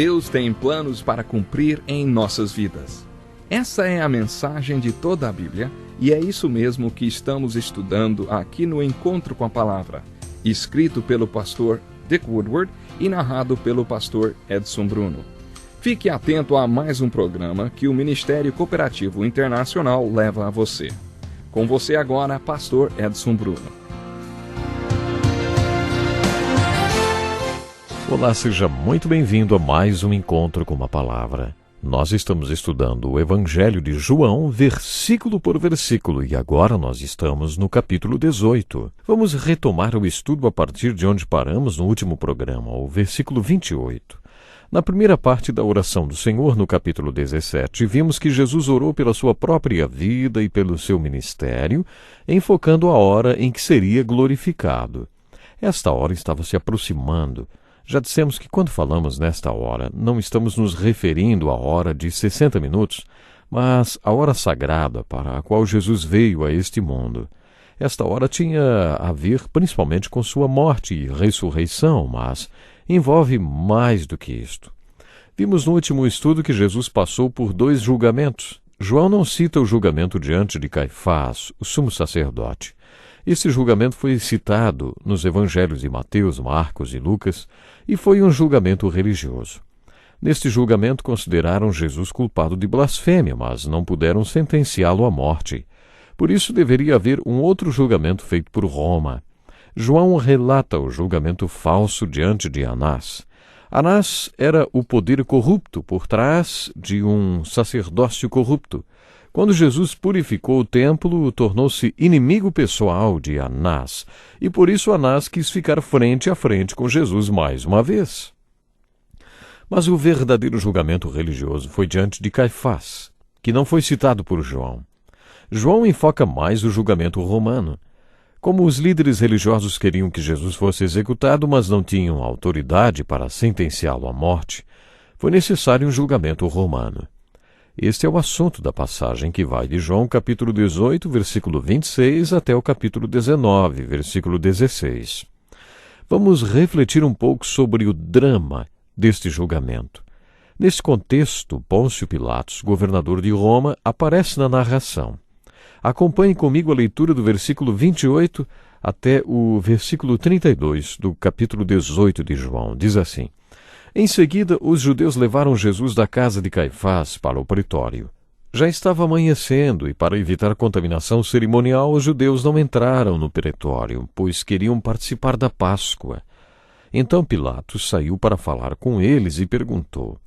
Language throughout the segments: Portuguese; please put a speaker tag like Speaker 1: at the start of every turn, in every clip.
Speaker 1: Deus tem planos para cumprir em nossas vidas. Essa é a mensagem de toda a Bíblia e é isso mesmo que estamos estudando aqui no Encontro com a Palavra, escrito pelo pastor Dick Woodward e narrado pelo pastor Edson Bruno. Fique atento a mais um programa que o Ministério Cooperativo Internacional leva a você. Com você agora, pastor Edson Bruno.
Speaker 2: Olá, seja muito bem-vindo a mais um Encontro com a Palavra. Nós estamos estudando o Evangelho de João, versículo por versículo, e agora nós estamos no capítulo 18. Vamos retomar o estudo a partir de onde paramos no último programa, o versículo 28. Na primeira parte da oração do Senhor, no capítulo 17, vimos que Jesus orou pela sua própria vida e pelo seu ministério, enfocando a hora em que seria glorificado. Esta hora estava se aproximando. Já dissemos que quando falamos nesta hora, não estamos nos referindo à hora de 60 minutos, mas à hora sagrada para a qual Jesus veio a este mundo. Esta hora tinha a ver principalmente com sua morte e ressurreição, mas envolve mais do que isto. Vimos no último estudo que Jesus passou por 2 julgamentos. João não cita o julgamento diante de Caifás, o sumo sacerdote. Esse julgamento foi citado nos evangelhos de Mateus, Marcos e Lucas e foi um julgamento religioso. Neste julgamento consideraram Jesus culpado de blasfêmia, mas não puderam sentenciá-lo à morte. Por isso deveria haver um outro julgamento feito por Roma. João relata o julgamento falso diante de Anás. Anás era o poder corrupto por trás de um sacerdócio corrupto. Quando Jesus purificou o templo, tornou-se inimigo pessoal de Anás, e por isso Anás quis ficar frente a frente com Jesus mais uma vez. Mas o verdadeiro julgamento religioso foi diante de Caifás, que não foi citado por João. João enfoca mais o julgamento romano. Como os líderes religiosos queriam que Jesus fosse executado, mas não tinham autoridade para sentenciá-lo à morte, foi necessário um julgamento romano. Este é o assunto da passagem que vai de João capítulo 18, versículo 26, até o capítulo 19, versículo 16. Vamos refletir um pouco sobre o drama deste julgamento. Neste contexto, Pôncio Pilatos, governador de Roma, aparece na narração. Acompanhe comigo a leitura do versículo 28 até o versículo 32 do capítulo 18 de João. Diz assim: Em seguida, os judeus levaram Jesus da casa de Caifás para o pretório. Já estava amanhecendo e, para evitar contaminação cerimonial, os judeus não entraram no pretório, pois queriam participar da Páscoa. Então Pilatos saiu para falar com eles e perguntou: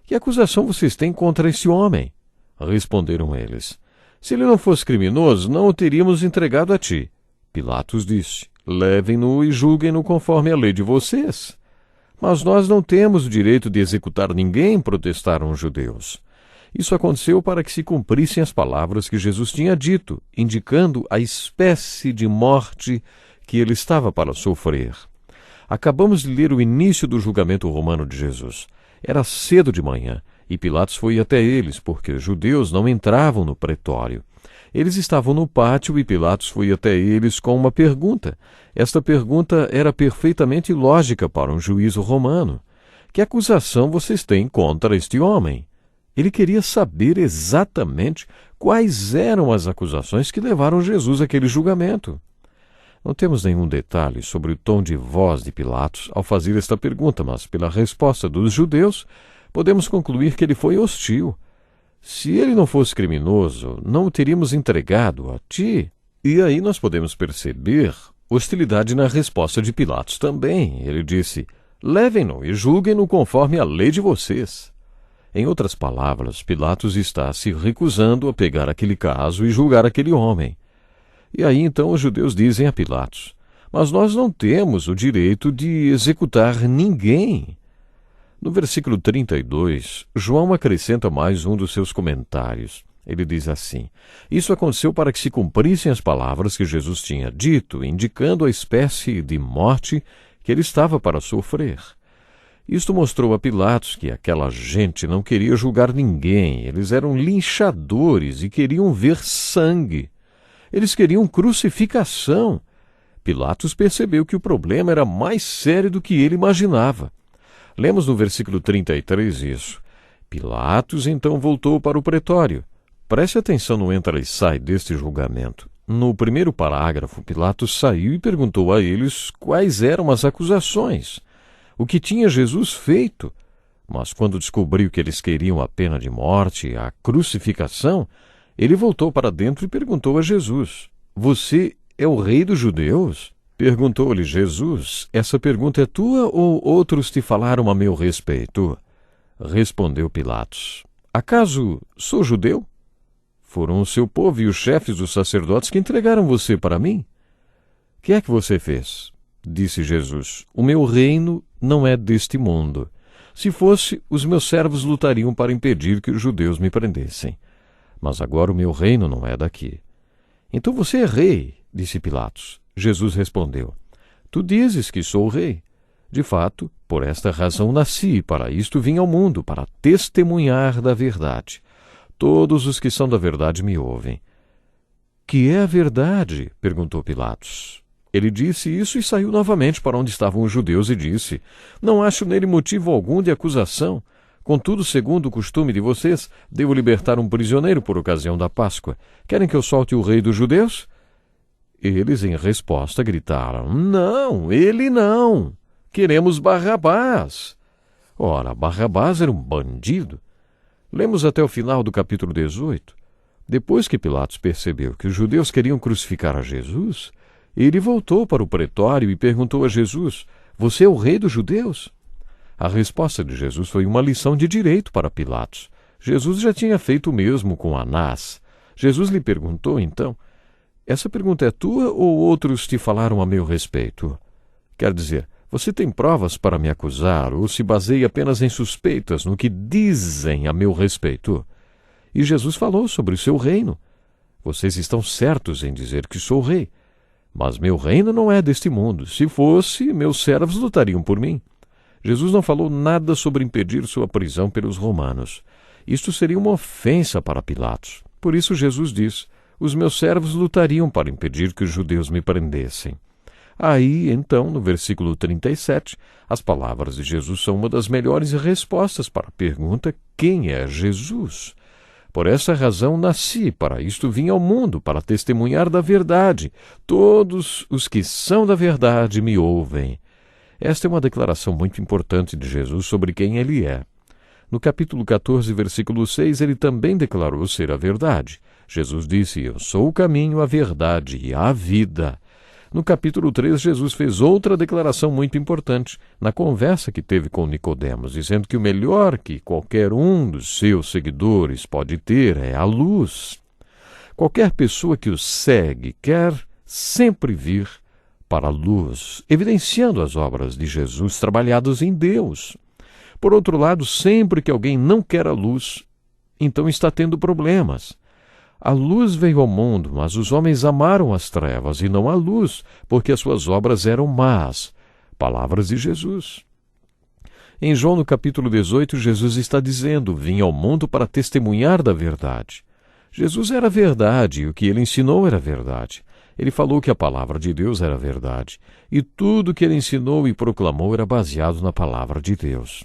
Speaker 2: Que acusação vocês têm contra esse homem? Responderam eles: Se ele não fosse criminoso, não o teríamos entregado a ti. Pilatos disse: Levem-no e julguem-no conforme a lei de vocês. Mas nós não temos o direito de executar ninguém, protestaram os judeus. Isso aconteceu para que se cumprissem as palavras que Jesus tinha dito, indicando a espécie de morte que ele estava para sofrer. Acabamos de ler o início do julgamento romano de Jesus. Era cedo de manhã, e Pilatos foi até eles, porque os judeus não entravam no pretório. Eles estavam no pátio e Pilatos foi até eles com uma pergunta. Esta pergunta era perfeitamente lógica para um juízo romano. Que acusação vocês têm contra este homem? Ele queria saber exatamente quais eram as acusações que levaram Jesus àquele julgamento. Não temos nenhum detalhe sobre o tom de voz de Pilatos ao fazer esta pergunta, mas pela resposta dos judeus, podemos concluir que ele foi hostil. Se ele não fosse criminoso, não o teríamos entregado a ti. E aí nós podemos perceber hostilidade na resposta de Pilatos também. Ele disse: Levem-no e julguem-no conforme a lei de vocês. Em outras palavras, Pilatos está se recusando a pegar aquele caso e julgar aquele homem. E aí então os judeus dizem a Pilatos: Mas nós não temos o direito de executar ninguém. No versículo 32, João acrescenta mais um dos seus comentários. Ele diz assim: Isso aconteceu para que se cumprissem as palavras que Jesus tinha dito, indicando a espécie de morte que ele estava para sofrer. Isto mostrou a Pilatos que aquela gente não queria julgar ninguém, eles eram linchadores e queriam ver sangue. Eles queriam crucificação. Pilatos percebeu que o problema era mais sério do que ele imaginava. Lemos no versículo 33 isso. Pilatos então voltou para o pretório. Preste atenção no entra e sai deste julgamento. No primeiro parágrafo, Pilatos saiu e perguntou a eles quais eram as acusações, o que tinha Jesus feito. Mas quando descobriu que eles queriam a pena de morte, a crucificação, ele voltou para dentro e perguntou a Jesus: Você é o rei dos judeus? Perguntou-lhe Jesus: Essa pergunta é tua ou outros te falaram a meu respeito? Respondeu Pilatos: Acaso sou judeu? Foram o seu povo e os chefes dos sacerdotes que entregaram você para mim? Que é que você fez? Disse Jesus: O meu reino não é deste mundo. Se fosse, os meus servos lutariam para impedir que os judeus me prendessem. Mas agora o meu reino não é daqui. Então você é rei, disse Pilatos. Jesus respondeu: Tu dizes que sou rei. De fato, por esta razão nasci, para isto vim ao mundo, para testemunhar da verdade. Todos os que são da verdade me ouvem. Que é a verdade? Perguntou Pilatos. Ele disse isso e saiu novamente para onde estavam os judeus e disse: Não acho nele motivo algum de acusação. Contudo, segundo o costume de vocês, devo libertar um prisioneiro por ocasião da Páscoa. Querem que eu solte o rei dos judeus? Eles, em resposta, gritaram: Não, ele não! Queremos Barrabás! Ora, Barrabás era um bandido. Lemos até o final do capítulo 18. Depois que Pilatos percebeu que os judeus queriam crucificar a Jesus, ele voltou para o pretório e perguntou a Jesus: Você é o rei dos judeus? A resposta de Jesus foi uma lição de direito para Pilatos. Jesus já tinha feito o mesmo com Anás. Jesus lhe perguntou, então: Essa pergunta é tua ou outros te falaram a meu respeito? Quer dizer, você tem provas para me acusar ou se baseia apenas em suspeitas no que dizem a meu respeito? E Jesus falou sobre o seu reino. Vocês estão certos em dizer que sou rei. Mas meu reino não é deste mundo. Se fosse, meus servos lutariam por mim. Jesus não falou nada sobre impedir sua prisão pelos romanos. Isto seria uma ofensa para Pilatos. Por isso Jesus diz: Os meus servos lutariam para impedir que os judeus me prendessem. Aí, então, no versículo 37, as palavras de Jesus são uma das melhores respostas para a pergunta: quem é Jesus? Por essa razão nasci, para isto vim ao mundo, para testemunhar da verdade. Todos os que são da verdade me ouvem. Esta é uma declaração muito importante de Jesus sobre quem ele é. No capítulo 14, versículo 6, ele também declarou ser a verdade. Jesus disse: Eu sou o caminho, a verdade e a vida. No capítulo 3, Jesus fez outra declaração muito importante, na conversa que teve com Nicodemos, dizendo que o melhor que qualquer um dos seus seguidores pode ter é a luz. Qualquer pessoa que o segue quer sempre vir para a luz, evidenciando as obras de Jesus trabalhadas em Deus. Por outro lado, sempre que alguém não quer a luz, então está tendo problemas. A luz veio ao mundo, mas os homens amaram as trevas e não a luz, porque as suas obras eram más. Palavras de Jesus. Em João, no capítulo 18, Jesus está dizendo: Vim ao mundo para testemunhar da verdade. Jesus era a verdade e o que ele ensinou era verdade. Ele falou que a palavra de Deus era verdade, e tudo que ele ensinou e proclamou era baseado na palavra de Deus.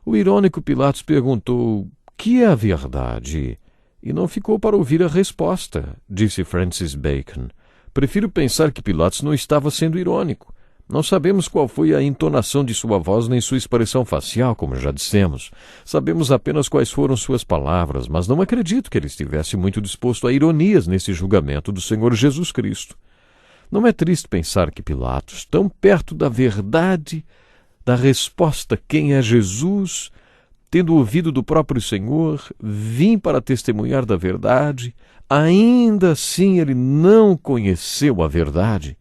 Speaker 2: O irônico Pilatos perguntou: que é a verdade? E não ficou para ouvir a resposta, disse Francis Bacon. Prefiro pensar que Pilatos não estava sendo irônico. Não sabemos qual foi a entonação de sua voz nem sua expressão facial, como já dissemos. Sabemos apenas quais foram suas palavras, mas não acredito que ele estivesse muito disposto a ironias nesse julgamento do Senhor Jesus Cristo. Não é triste pensar que Pilatos, tão perto da verdade, da resposta quem é Jesus, tendo ouvido do próprio Senhor, vim para testemunhar da verdade, ainda assim ele não conheceu a verdade?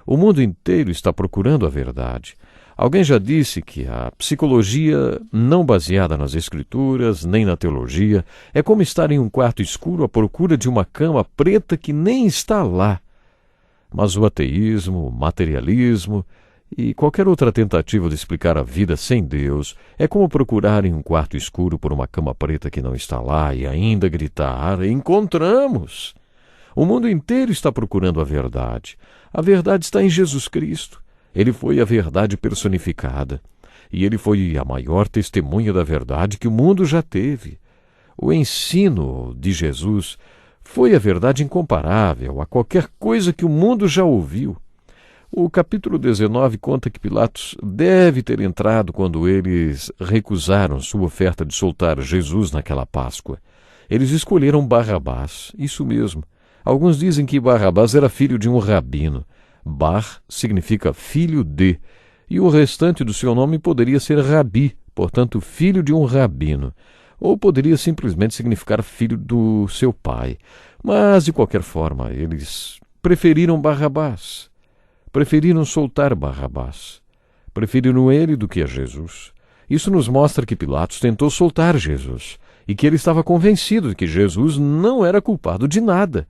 Speaker 2: O mundo inteiro está procurando a verdade. Alguém já disse que a psicologia, não baseada nas escrituras, nem na teologia, é como estar em um quarto escuro à procura de uma cama preta que nem está lá. Mas o ateísmo, o materialismo e qualquer outra tentativa de explicar a vida sem Deus é como procurar em um quarto escuro por uma cama preta que não está lá e ainda gritar: encontramos! O mundo inteiro está procurando a verdade. A verdade está em Jesus Cristo. Ele foi a verdade personificada. e ele foi a maior testemunha da verdade que o mundo já teve. O ensino de Jesus foi a verdade incomparável a qualquer coisa que o mundo já ouviu. O capítulo 19 conta que Pilatos deve ter entrado quando eles recusaram sua oferta de soltar Jesus naquela Páscoa. Eles escolheram Barrabás, isso mesmo. Alguns dizem que Barrabás era filho de um rabino. Bar significa filho de, e o restante do seu nome poderia ser Rabi, portanto filho de um rabino, ou poderia simplesmente significar filho do seu pai. Mas, de qualquer forma, eles preferiram Barrabás. Preferiram soltar Barrabás. Preferiram ele do que a Jesus. Isso nos mostra que Pilatos tentou soltar Jesus e que ele estava convencido de que Jesus não era culpado de nada.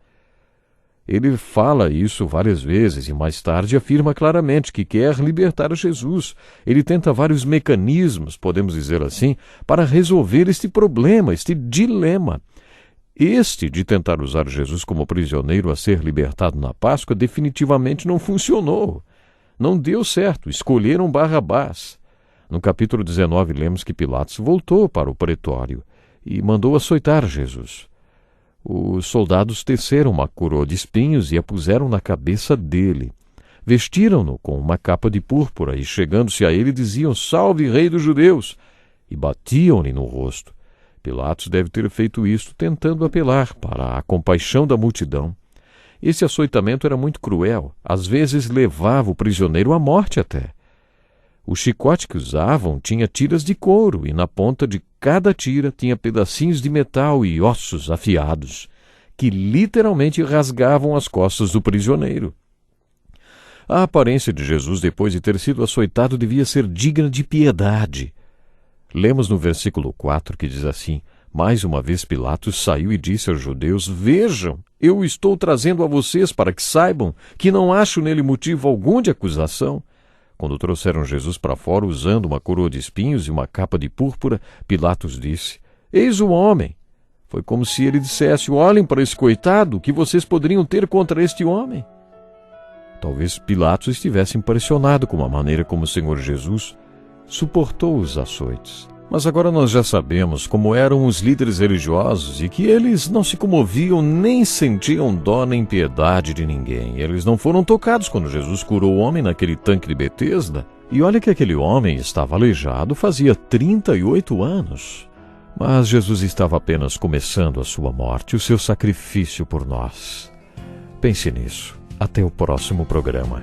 Speaker 2: Ele fala isso várias vezes e mais tarde afirma claramente que quer libertar Jesus. Ele tenta vários mecanismos, podemos dizer assim, para resolver este problema, este dilema. Este de tentar usar Jesus como prisioneiro a ser libertado na Páscoa definitivamente não funcionou. Não deu certo, escolheram Barrabás. No capítulo 19 lemos que Pilatos voltou para o pretório e mandou açoitar Jesus. Os soldados teceram uma coroa de espinhos e a puseram na cabeça dele. Vestiram-no com uma capa de púrpura e, chegando-se a ele, diziam: "Salve, Rei dos Judeus!" e batiam-lhe no rosto. Pilatos deve ter feito isto tentando apelar para a compaixão da multidão. Esse açoitamento era muito cruel, às vezes levava o prisioneiro à morte até. O chicote que usavam tinha tiras de couro e na ponta de cada tira tinha pedacinhos de metal e ossos afiados, que literalmente rasgavam as costas do prisioneiro. A aparência de Jesus depois de ter sido açoitado devia ser digna de piedade. Lemos no versículo 4 que diz assim: "Mais uma vez Pilatos saiu e disse aos judeus: Vejam, eu estou trazendo a vocês para que saibam que não acho nele motivo algum de acusação." Quando trouxeram Jesus para fora usando uma coroa de espinhos e uma capa de púrpura, Pilatos disse: "Eis o homem." Foi como se ele dissesse: "Olhem para esse coitado, o que vocês poderiam ter contra este homem?" Talvez Pilatos estivesse impressionado com a maneira como o Senhor Jesus suportou os açoites. Mas agora nós já sabemos como eram os líderes religiosos e que eles não se comoviam nem sentiam dó nem piedade de ninguém. Eles não foram tocados quando Jesus curou o homem naquele tanque de Betesda. E olha que aquele homem estava aleijado fazia 38 anos. Mas Jesus estava apenas começando a sua morte, o seu sacrifício por nós. Pense nisso. Até o próximo programa.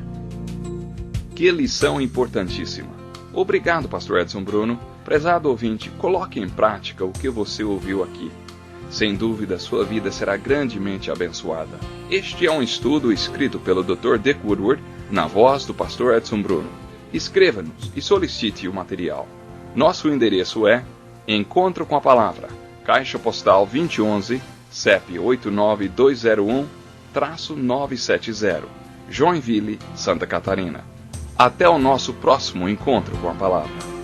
Speaker 1: Que lição importantíssima. Obrigado, Pastor Edson Bruno. Prezado ouvinte, coloque em prática o que você ouviu aqui. Sem dúvida, sua vida será grandemente abençoada. Este é um estudo escrito pelo Dr. Dick Woodward, na voz do Pastor Edson Bruno. Escreva-nos e solicite o material. Nosso endereço é Encontro com a Palavra, Caixa Postal 2011, CEP 89201-970, Joinville, Santa Catarina. Até o nosso próximo encontro com a Palavra.